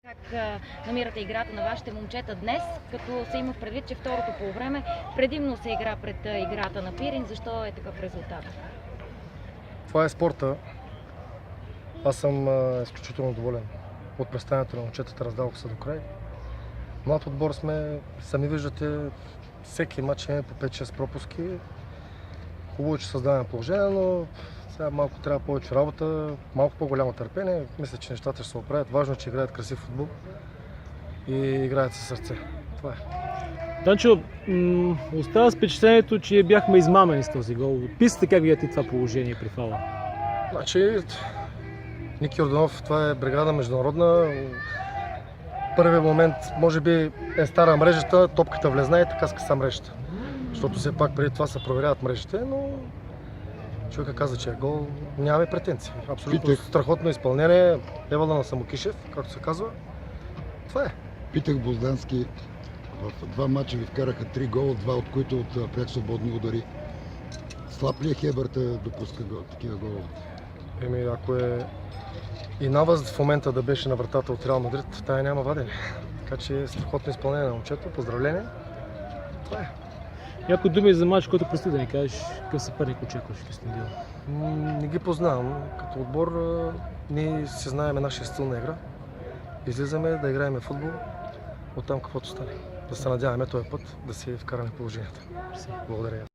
Как намирате играта на вашите момчета днес, като се има предвид, че второто полувреме предимно се игра пред играта на Пирин? Защо е такъв резултат? Това е спорта. Аз съм изключително доволен от представянето на момчетата, раздаваха се до край. Млад отбор сме, сами виждате, всеки матч имаме по 5-6 пропуски. Хубаво е, че създаваме положение, но сега малко трябва повече работа, малко по-голямо търпение. Мисля, че нещата ще се оправят. Важно е, че играят красив футбол и играят със сърце. Това е. Данчо, остава с впечатлението, че бяхме измамени с този гол. Описате как видите това положение при фала. Значи, Ники Йорданов, това е бригада международна. Първият момент, може би, е стара мрежата, топката влезна и така скъса мрежата. Защото все пак преди това се проверяват мрежите, но човека каза, че е гол. Нямаме претенции. Абсолютно страхотно изпълнение. Евала на Самокишев, както се казва. Това е. Питах Боздански. В два мача ви вкараха 3 гола, 2 от които от пред свободни удари. Слаб ли е Хебър да допуска такива голове? Ако е и Наваз в момента да беше на вратата от Реал Мадрид, тая няма вадене. Така че страхотно изпълнение на момчето. Поздравление. Това е. Някои думи за матч, който предстои да ни кажеш, какъв съперник очакваш в Кюстендил? Не ги познавам. Като отбор ние се знаем нашия стил на игра. Излизаме да играем футбол, оттам каквото стане. Да се надяваме този път да си вкараме положението. Благодаря.